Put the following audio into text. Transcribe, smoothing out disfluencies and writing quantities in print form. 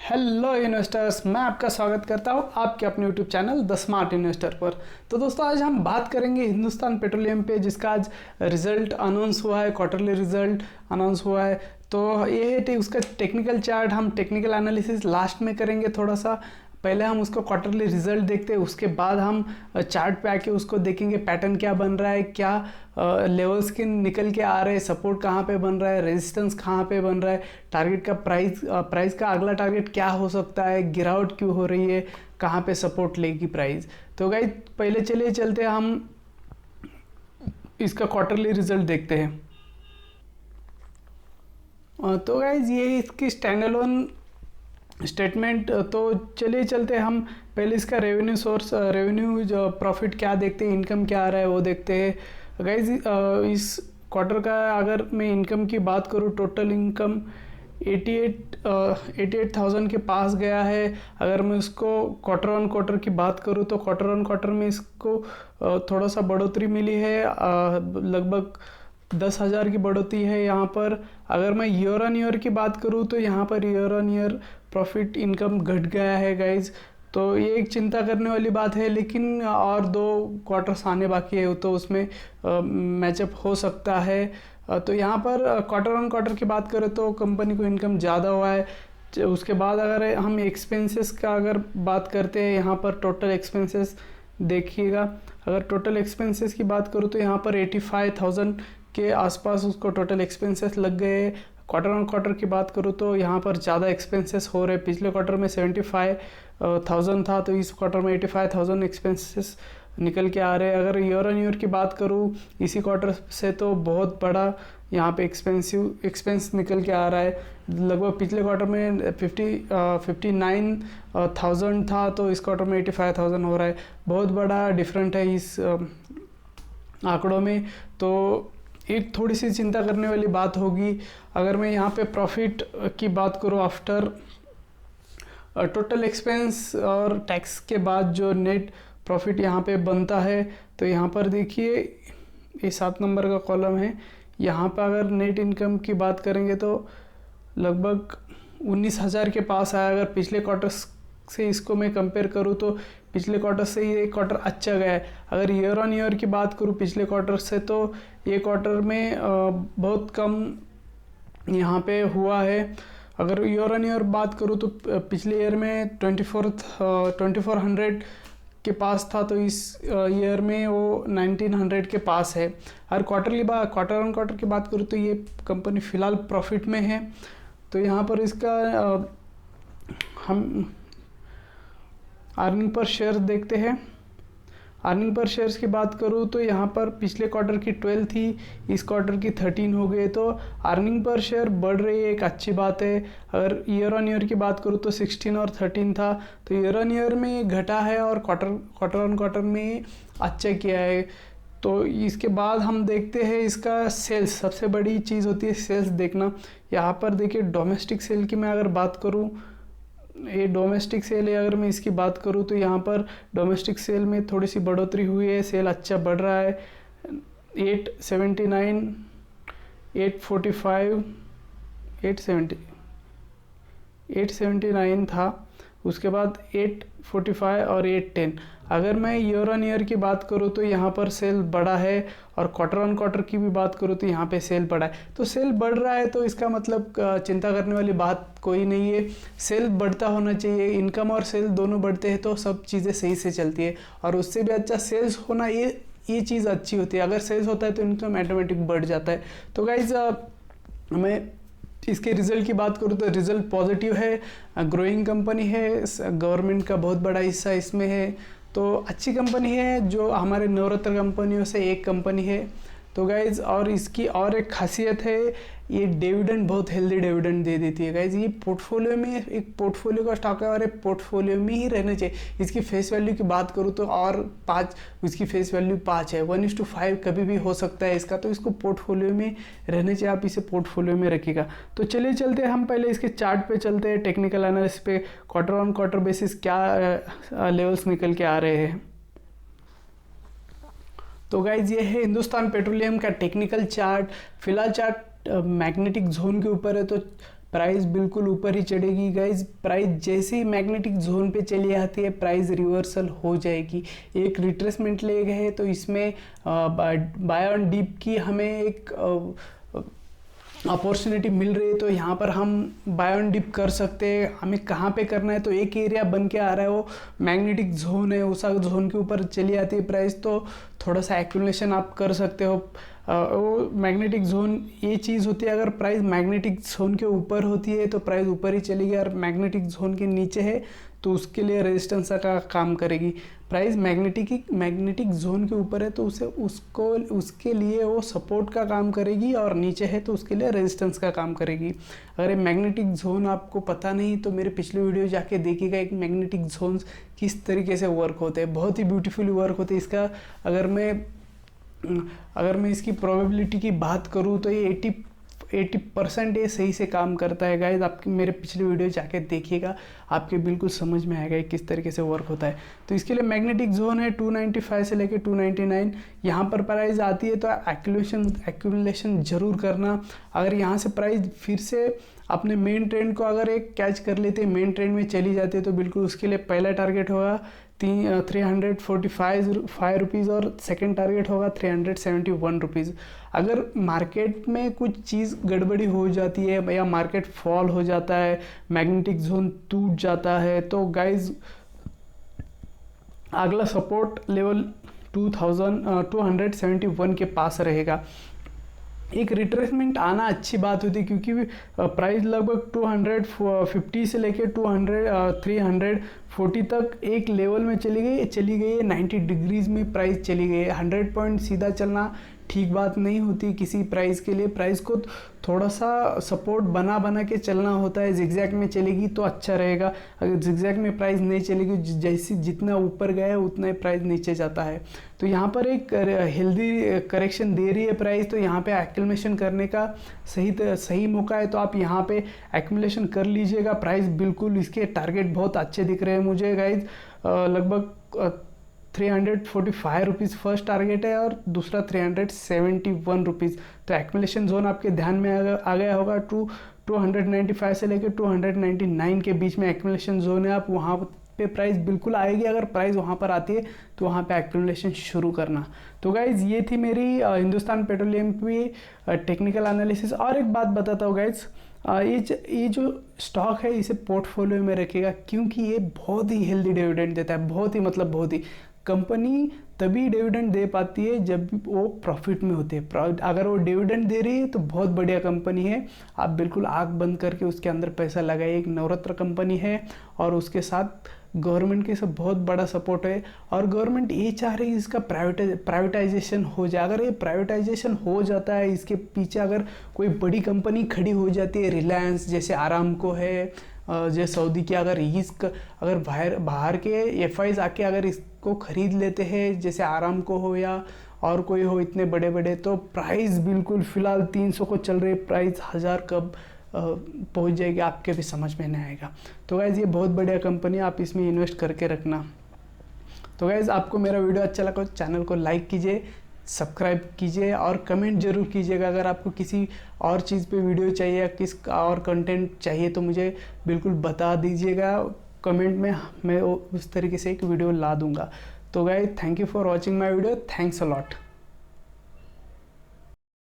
Hello investors, मैं आपका स्वागत करता हूं आपके अपने YouTube channel the smart investor पर। तो दोस्तों, आज हम बात करेंगे हिंदुस्तान पेट्रोलियम पे, जिसका आज रिजल्ट अनाउंस हुआ है, क्वार्टरली रिजल्ट अनाउंस हुआ है। तो ये है उसका टेक्निकल चार्ट, हम टेक्निकल एनालिसिस लास्ट में करेंगे। थोड़ा सा पहले हम उसको क्वार्टरली रिजल्ट देखते हैं, उसके बाद हम चार्ट पे आके उसको देखेंगे पैटर्न क्या बन रहा है, क्या लेवल्स के निकल के आ रहे हैं, सपोर्ट कहाँ पे बन रहा है, रेजिस्टेंस कहाँ पे बन रहा है, टारगेट का प्राइस का अगला टारगेट क्या हो सकता है, गिरावट क्यों हो रही है, कहाँ पे सपोर्ट लेगी प्राइस। तो गाइस पहले चलिए चलते हैं, हम इसका क्वार्टरली रिजल्ट देखते हैं। तो गाइज ये इसकी स्टैंडअलोन स्टेटमेंट। तो चलिए चलते हैं, हम पहले इसका रेवेन्यू सोर्स, रेवेन्यू जो प्रॉफिट क्या देखते हैं, इनकम क्या आ रहा है वो देखते हैं। गाइज इस क्वार्टर का अगर मैं इनकम की बात करूँ, टोटल इनकम 88,000 के पास गया है। अगर मैं उसको क्वार्टर ऑन क्वार्टर की बात करूँ तो क्वार्टर ऑन क्वार्टर में इसको थोड़ा सा बढ़ोतरी मिली है, लगभग 10,000 की बढ़ोतरी है यहाँ पर। अगर मैं ईयर ऑन ईयर की बात करूँ तो यहाँ per year on year profit income घट गया है गाइज। तो ये एक चिंता करने वाली बात है, लेकिन और 2 क्वार्टर्स आने बाकी है, तो उसमें मैचअप हो सकता है। तो यहाँ पर क्वार्टर ऑन क्वार्टर की बात करें तो कंपनी को इनकम ज़्यादा हुआ है। उसके बाद अगर हम एक्सपेंसेस का अगर बात करते हैं, यहाँ पर टोटल एक्सपेंसेस देखिएगा। अगर टोटल एक्सपेंसेस की बात करूँ तो यहाँ पर 85,000 के आसपास उसको टोटल एक्सपेंसेस लग गए। क्वार्टर ऑन क्वार्टर की बात करूँ तो यहाँ पर ज़्यादा एक्सपेंसेस हो रहे। पिछले क्वार्टर में 75,000 था, तो इस क्वार्टर में 85,000 एक्सपेंसेस निकल के आ रहे हैं। अगर ईयर ऑन ईयर की बात करूँ इसी क्वार्टर से, तो बहुत बड़ा यहाँ पे एक्सपेंस निकल के आ रहा है। लगभग पिछले क्वार्टर में 59,000 था, तो इस क्वार्टर में 85,000 हो रहा है। बहुत बड़ा डिफरेंट है इस आंकड़ों में। तो एक थोड़ी सी चिंता करने वाली बात होगी। अगर मैं यहाँ पे प्रॉफिट की बात करूँ, आफ्टर टोटल एक्सपेंस और टैक्स के बाद जो नेट प्रॉफिट यहाँ पे बनता है, तो यहाँ पर देखिए ये 7 नंबर का कॉलम है। यहाँ पर अगर नेट इनकम की बात करेंगे तो लगभग 19,000 के पास आया। अगर पिछले क्वार्टर से इसको मैं कंपेयर करूँ तो पिछले क्वार्टर से ये क्वार्टर अच्छा गया है। अगर ईयर ऑन ईयर की बात करूँ पिछले क्वार्टर से, तो ये क्वार्टर में बहुत कम यहाँ पे हुआ है। अगर ईयर ऑन ईयर बात करूँ तो पिछले ईयर में 2400 के पास था, तो इस ईयर में वो 1900 के पास है। और क्वार्टर ऑन क्वार्टर की बात करूँ तो ये कंपनी फ़िलहाल प्रॉफिट में है। तो यहाँ पर इसका हम अर्निंग पर शेयर देखते हैं। अर्निंग पर शेयर्स की बात करूँ तो यहाँ पर पिछले क्वार्टर की 12 थी, इस क्वार्टर की 13 हो गए। तो अर्निंग पर शेयर बढ़ रही है, एक अच्छी बात है। अगर ईयर ऑन ईयर की बात करूँ तो 16 और 13 था, तो ईयर ऑन ईयर में घटा है और क्वार्टर ऑन क्वार्टर में अच्छा किया है। तो इसके बाद हम देखते हैं इसका सेल्स। सबसे बड़ी चीज़ होती है सेल्स देखना। यहाँ पर देखिए डोमेस्टिक सेल की मैं अगर बात करूँ, ये डोमेस्टिक सेल है। अगर मैं इसकी बात करूँ तो यहाँ पर डोमेस्टिक सेल में थोड़ी सी बढ़ोतरी हुई है, सेल अच्छा बढ़ रहा है। 879, 845, 879 था, उसके बाद 845 और 810। अगर मैं ईयर ऑन ईयर की बात करूँ तो यहाँ पर सेल बढ़ा है, और क्वार्टर ऑन क्वार्टर की भी बात करूँ तो यहाँ पे सेल बढ़ा है। तो सेल बढ़ रहा है, तो इसका मतलब चिंता करने वाली बात कोई नहीं है। सेल बढ़ता होना चाहिए। इनकम और सेल दोनों बढ़ते हैं तो सब चीज़ें सही से चलती है, और उससे भी अच्छा सेल्स होना, ये चीज़ अच्छी होती है। अगर सेल्स होता है तो इनकम ऑटोमेटिक बढ़ जाता है। तो गाइज मैं इसके रिज़ल्ट की बात करूँ तो रिज़ल्ट पॉजिटिव है। ग्रोइंग कंपनी है, गवर्नमेंट का बहुत बड़ा हिस्सा इसमें है, तो अच्छी कंपनी है, जो हमारे नवरत्न कंपनियों से एक कंपनी है। तो गाइज़ और इसकी और एक खासियत है, ये डिविडेंड बहुत हेल्दी डिविडेंड दे देती है गाइज़। ये पोर्टफोलियो में, एक पोर्टफोलियो का स्टॉक है और एक पोर्टफोलियो में ही रहना चाहिए। इसकी फेस वैल्यू की बात करूँ तो और 5, इसकी फेस वैल्यू 5 है। 1:5 कभी भी हो सकता है इसका, तो इसको पोर्टफोलियो में रहना चाहिए। आप इसे पोर्टफोलियो में रखिएगा। तो चलिए चलते हैं, हम पहले इसके चार्ट पे चलते हैं। टेक्निकल एनालिसिस पे क्वार्टर ऑन क्वार्टर बेसिस क्या लेवल्स निकल के आ रहे हैं। तो गाइज ये है हिंदुस्तान पेट्रोलियम का टेक्निकल चार्ट। फिलहाल चार्ट मैग्नेटिक जोन के ऊपर है, तो प्राइस बिल्कुल ऊपर ही चढ़ेगी गाइज। प्राइस जैसे ही मैग्नेटिक जोन पे चली आती है प्राइस रिवर्सल हो जाएगी। एक रिट्रेसमेंट ले गए तो इसमें बाय ऑन डिप की हमें एक अपॉर्चुनिटी मिल रही है, तो यहाँ पर हम बाय ऑन डिप कर सकते हैं। हमें कहाँ पे करना है, तो एक एरिया बन के आ रहा है, वो मैग्नेटिक जोन है, उस जोन के ऊपर चली आती है प्राइस, तो थोड़ा सा एक्यूमुलेशन आप कर सकते हो। वो मैग्नेटिक जोन ये चीज़ होती है, अगर प्राइस मैग्नेटिक जोन के ऊपर होती है तो प्राइस ऊपर ही चलेगी, और मैग्नेटिक जोन के नीचे है तो उसके लिए रेजिस्टेंस का काम करेगी। प्राइस मैग्नेटिक जोन के ऊपर है तो उसके लिए वो सपोर्ट का काम करेगी, और नीचे है तो उसके लिए रेजिस्टेंस का काम करेगी। अगर ये मैग्नेटिक जोन आपको पता नहीं तो मेरे पिछले वीडियो जाके देखिएगा, एक मैग्नेटिक जोन्स किस तरीके से वर्क होते हैं, बहुत ही ब्यूटीफुली वर्क होते हैं। इसका अगर मैं इसकी प्रोबेबिलिटी की बात करूँ तो ये 80% ये सही से काम करता है गाइज। आपके मेरे पिछले वीडियो जाके देखिएगा, आपके बिल्कुल समझ में आएगा किस तरीके से वर्क होता है। तो इसके लिए मैग्नेटिक जोन है 295 से लेके 299, यहाँ पर प्राइस आती है तो एक्यूमुलेशन जरूर करना। अगर यहाँ से प्राइस फिर से अपने मेन ट्रेंड को अगर एक कैच कर लेते हैं, मेन ट्रेंड में चली जाती है, तो बिल्कुल उसके लिए पहला टारगेट होगा 345 रुपीज़ और सेकंड टारगेट होगा 371 रुपीज़। अगर मार्केट में कुछ चीज़ गड़बड़ी हो जाती है या मार्केट फॉल हो जाता है, मैग्नेटिक जोन टूट जाता है, तो गाइज अगला सपोर्ट लेवल 271 के पास रहेगा। एक रिट्रेसमेंट आना अच्छी बात होती है, क्योंकि प्राइस लगभग 250 से लेके 340 तक एक लेवल में चली गई है। 90 डिग्रीज में प्राइस चली गई है। 100 पॉइंट सीधा चलना ठीक बात नहीं होती किसी प्राइस के लिए। प्राइस को थोड़ा सा सपोर्ट बना के चलना होता है। जिगजैग में चलेगी तो अच्छा रहेगा, अगर जिगजैग में प्राइस नहीं चलेगी, जैसे जितना ऊपर गया है उतना ही प्राइस नीचे जाता है। तो यहाँ पर एक हेल्दी करेक्शन दे रही है प्राइस, तो यहाँ पे एक्यूमुलेशन करने का सही मौका है, तो आप यहाँ पे एक्यूमुलेशन कर लीजिएगा। प्राइस बिल्कुल इसके टारगेट बहुत अच्छे दिख रहे हैं मुझे गाइज। लगभग 345 रुपीज़ फर्स्ट टारगेट है और दूसरा 371 रुपीज़। तो एक्यूमुलेशन जोन आपके ध्यान में आ गया होगा। 295 से लेकर 299 के बीच में एक्यूमुलेशन जोन है, आप वहाँ पे प्राइस बिल्कुल आएगी। अगर प्राइस वहाँ पर आती है तो वहाँ पे एक्यूमुलेशन शुरू करना। तो गाइज ये थी मेरी हिंदुस्तान पेट्रोलियम की टेक्निकल एनालिसिस। और एक बात बताता हूँ गाइज, ये जो स्टॉक है इसे पोर्टफोलियो में रखिएगा, क्योंकि ये बहुत ही हेल्दी डिविडेंड देता है। बहुत ही कंपनी तभी डिविडेंड दे पाती है जब वो प्रॉफिट में होती है। अगर वो डिविडेंड दे रही है तो बहुत बढ़िया कंपनी है, आप बिल्कुल आँख बंद करके उसके अंदर पैसा लगाइए। एक नवरत्न कंपनी है और उसके साथ गवर्नमेंट के सब बहुत बड़ा सपोर्ट है, और गवर्नमेंट ये चाह रही है इसका प्राइवेटाइजेशन हो जाए। अगर ये प्राइवेटाइजेशन हो जाता है, इसके पीछे अगर कोई बड़ी कंपनी खड़ी हो जाती है, रिलायंस जैसे आरामको है, जैसे सऊदी की, अगर बाहर के एफआईज आके अगर इसको खरीद लेते हैं, जैसे आरामको हो या और कोई हो इतने बड़े बड़े, तो प्राइस बिल्कुल फ़िलहाल 300 को चल रही प्राइस 1000 कब पहुंच जाएगी आपके भी समझ में नहीं आएगा। तो गाइज़ ये बहुत बढ़िया कंपनी है, आप इसमें इन्वेस्ट करके रखना। तो गाइज़ आपको मेरा वीडियो अच्छा लगा तो चैनल को लाइक कीजिए, सब्सक्राइब कीजिए और कमेंट जरूर कीजिएगा। अगर आपको किसी और चीज़ पे वीडियो चाहिए या किस और कंटेंट चाहिए तो मुझे बिल्कुल बता दीजिएगा कमेंट में, मैं उस तरीके से एक वीडियो ला दूंगा। तो guys thank you for watching my video, thanks a lot.